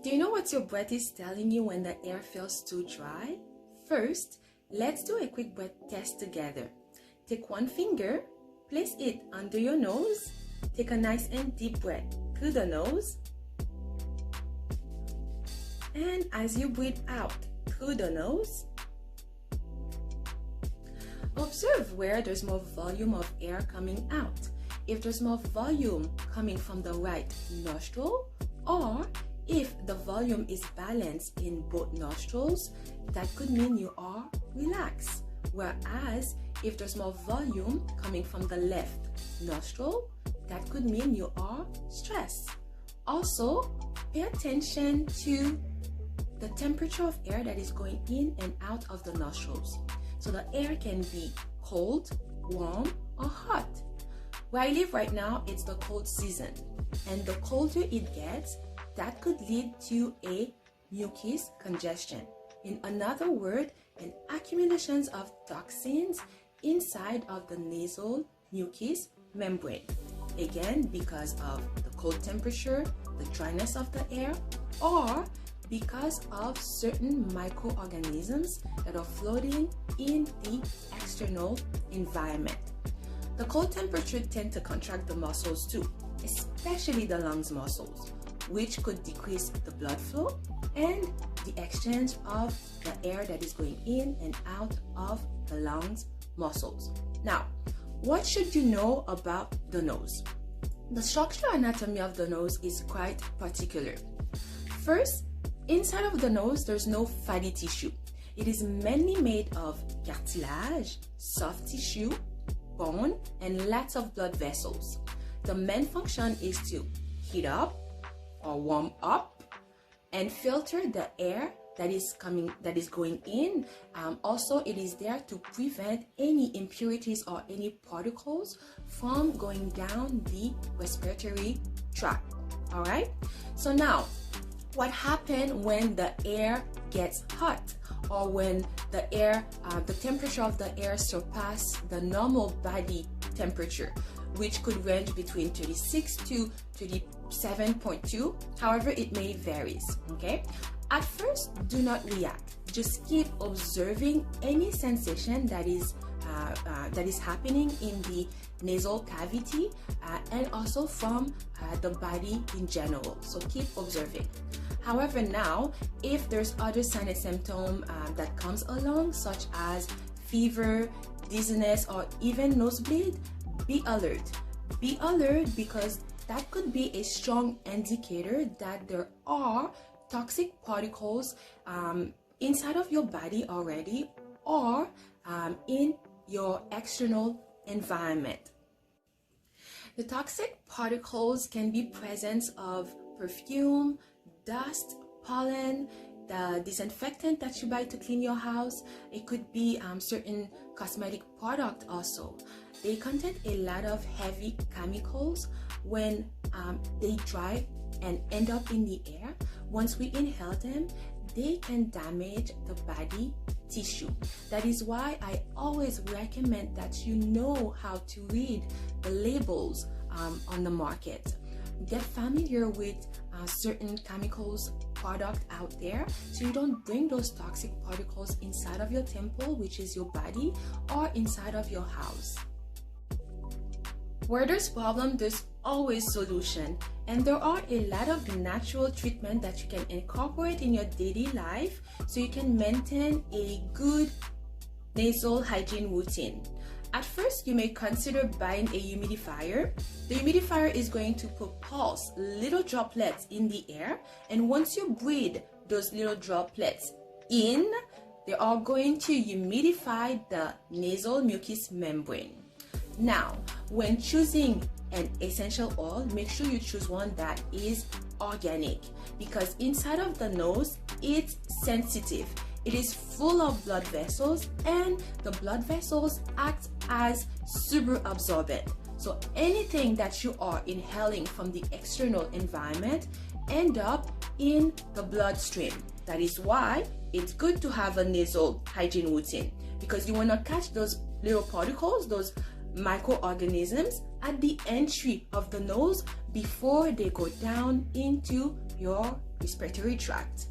Do you know what your breath is telling you when the air feels too dry? First, let's do a quick breath test together. Take one finger, place it under your nose, take a nice and deep breath through the nose, and as you breathe out through the nose, observe where there's more volume of air coming out. If there's more volume coming from the right nostril, or if the volume is balanced in both nostrils, that could mean you are relaxed. Whereas if there's more volume coming from the left nostril, that could mean you are stressed. Also, pay attention to the temperature of air that is going in and out of the nostrils. So the air can be cold, warm, or hot. Where I live right now, it's the cold season. And the colder it gets, that could lead to a mucus congestion. In another word, an accumulation of toxins inside of the nasal mucus membrane. Again, because of the cold temperature, the dryness of the air, or because of certain microorganisms that are floating in the external environment. The cold temperature tends to contract the muscles too, especially the lungs muscles, which could decrease the blood flow and the exchange of the air that is going in and out of the lungs muscles. Now, what should you know about the nose? The structural anatomy of the nose is quite particular. First, inside of the nose, there's no fatty tissue. It is mainly made of cartilage, soft tissue, bone, and lots of blood vessels. The main function is to heat up or warm up and filter the air that is going in. Also, it is there to prevent any impurities or any particles from going down the respiratory tract. All right. So now, what happens when the air gets hot, or when the air, the temperature of the air surpasses the normal body temperature, which could range between 36 to 37.2. However, it may varies. Okay. At first, do not react. Just keep observing any sensation that is happening in the nasal cavity and also from the body in general. So keep observing. However, now, if there's other sinus symptom that comes along, such as fever, dizziness, or even nosebleed, be alert. Be alert because that could be a strong indicator that there are toxic particles inside of your body already, or in your external environment. The toxic particles can be presence of perfume, dust, pollen, the disinfectant that you buy to clean your house. It could be certain cosmetic product also. They contain a lot of heavy chemicals. When they dry and end up in the air, once we inhale them, they can damage the body tissue. That is why I always recommend that you know how to read the labels on the market. Get familiar with certain chemicals product out there, so you don't bring those toxic particles inside of your temple, which is your body, or inside of your house. Where there's problem, there's always solution, and there are a lot of natural treatment that you can incorporate in your daily life so you can maintain a good nasal hygiene routine. At first, you may consider buying a humidifier. The humidifier is going to propulse little droplets in the air, and once you breathe those little droplets in, they are going to humidify the nasal mucous membrane. Now, when choosing an essential oil, make sure you choose one that is organic, because inside of the nose, it's sensitive. It is full of blood vessels, and the blood vessels act as super absorbent. So anything that you are inhaling from the external environment end up in the bloodstream. That is why it's good to have a nasal hygiene routine, because you want to catch those little particles, those microorganisms at the entry of the nose before they go down into your respiratory tract.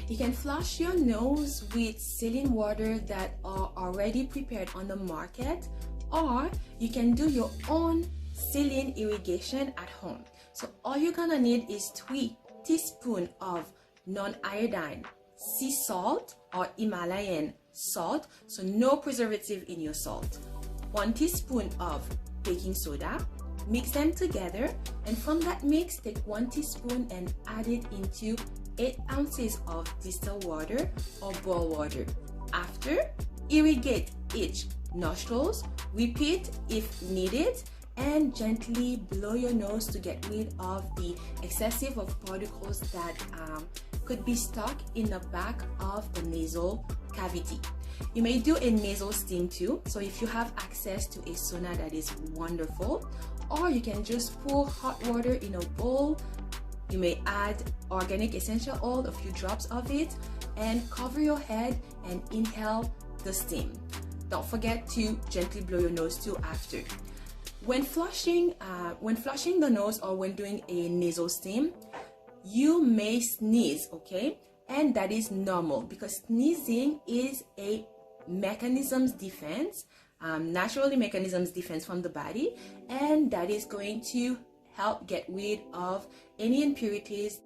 You can flush your nose with saline water that are already prepared on the market, or you can do your own saline irrigation at home. So all you're gonna need is 3 teaspoons of non-iodine sea salt or Himalayan salt, so no preservative in your salt, 1 teaspoon of baking soda. Mix them together, and from that mix, take 1 teaspoon and add it into 8 ounces of distilled water or boiled water. After, irrigate each nostrils, repeat if needed, and gently blow your nose to get rid of the excessive of particles that could be stuck in the back of the nasal cavity. You may do a nasal steam too, so if you have access to a sauna, that is wonderful. Or you can just pour hot water in a bowl. You may add organic essential oil, a few drops of it, and cover your head and inhale the steam. Don't forget to gently blow your nose too after. When flushing the nose or when doing a nasal steam, you may sneeze, okay? And that is normal because sneezing is a mechanism's defense, naturally mechanism's defense from the body, and that is going to help get rid of any impurities.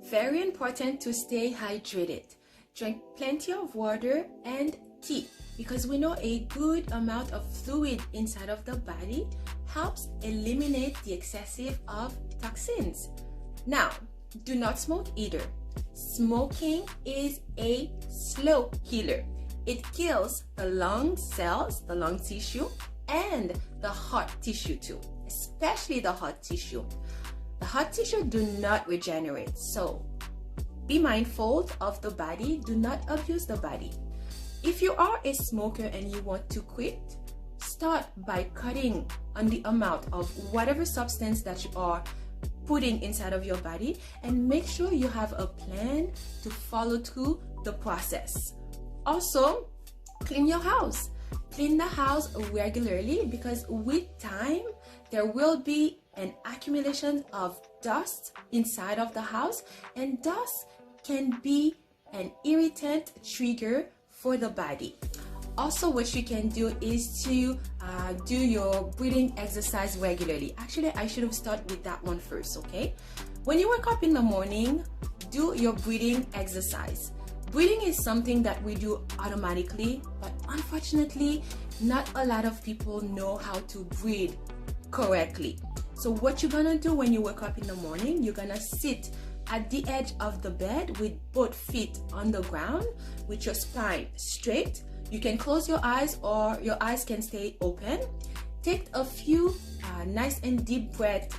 Very important to stay hydrated. Drink plenty of water and tea, because we know a good amount of fluid inside of the body helps eliminate the excessive of toxins. Now, do not smoke either. Smoking is a slow killer. It kills the lung cells, the lung tissue, and the heart tissue too, especially the heart tissue. The heart tissue do not regenerate, so be mindful of the body. Do not abuse the body. If you are a smoker and you want to quit, start by cutting on the amount of whatever substance that you are putting inside of your body, and make sure you have a plan to follow through the process. Also, clean your house. Clean the house regularly, because with time there will be an accumulation of dust inside of the house, and dust can be an irritant trigger for the body. Also, what you can do is to do your breathing exercise regularly. Actually, I should have started with that one first, okay? When you wake up in the morning, do your breathing exercise. Breathing is something that we do automatically, but unfortunately, not a lot of people know how to breathe correctly. So what you're gonna do when you wake up in the morning, you're gonna sit at the edge of the bed with both feet on the ground, with your spine straight. You can close your eyes or your eyes can stay open. Take a few nice and deep breaths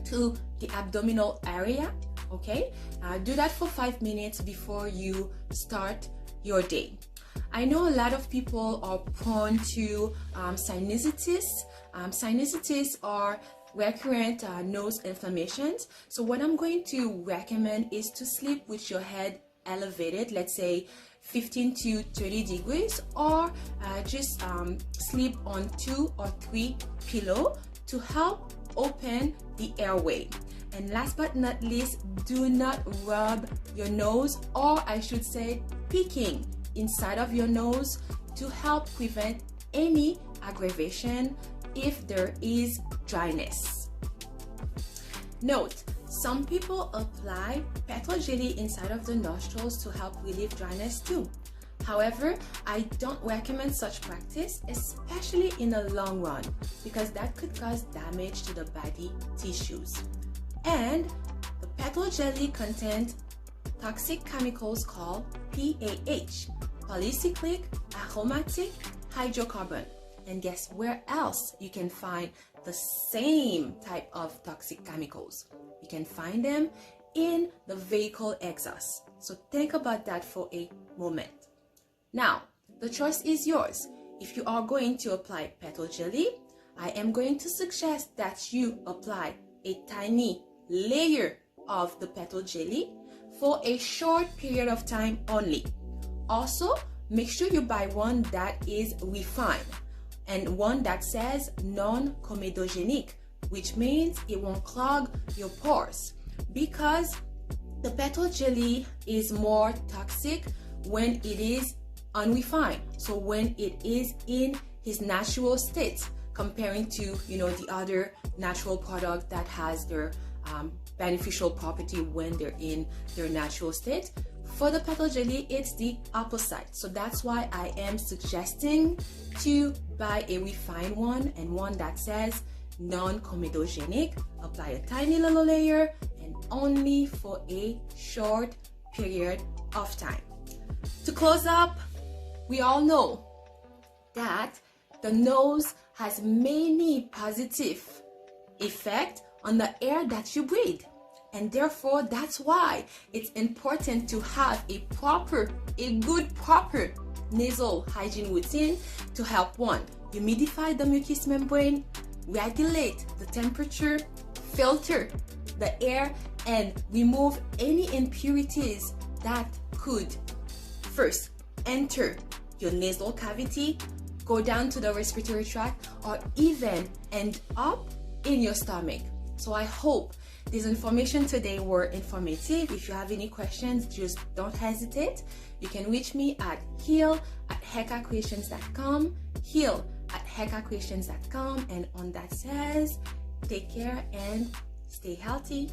to the abdominal area, okay? Do that for 5 minutes before you start your day. I know a lot of people are prone to sinusitis. Sinusitis are recurrent nose inflammations. So what I'm going to recommend is to sleep with your head elevated, let's say 15 to 30 degrees, or just sleep on 2 or 3 pillows to help open the airway. And last but not least, do not rub your nose, or I should say picking inside of your nose, to help prevent any aggravation if there is dryness. Note, some people apply petal jelly inside of the nostrils to help relieve dryness too. However, I don't recommend such practice, especially in the long run, because that could cause damage to the body tissues. And the petal jelly contains toxic chemicals called PAH, polycyclic aromatic hydrocarbon. And guess where else you can find the same type of toxic chemicals? You can find them in the vehicle exhaust. So think about that for a moment. Now, the choice is yours. If you are going to apply petal jelly, I am going to suggest that you apply a tiny layer of the petal jelly for a short period of time only. Also, make sure you buy one that is refined. and one that says non-comedogenic, which means it won't clog your pores, because the petal jelly is more toxic when it is unrefined. So when it is in his natural state, comparing to the other natural product that has their beneficial property when they're in their natural state. For the petal jelly, it's the opposite. So that's why I am suggesting to buy a refined one, and one that says non-comedogenic. Apply a tiny little layer and only for a short period of time. To close up, we all know that the nose has many positive effects on the air that you breathe, and therefore that's why it's important to have a good proper nasal hygiene routine to help one, humidify the mucous membrane, regulate the temperature, filter the air, and remove any impurities that could first enter your nasal cavity, go down to the respiratory tract, or even end up in your stomach. So I hope this information today were informative. If you have any questions, just don't hesitate. You can reach me at heal@hekacreations.com, heal@hekacreations.com, and on that says, take care and stay healthy.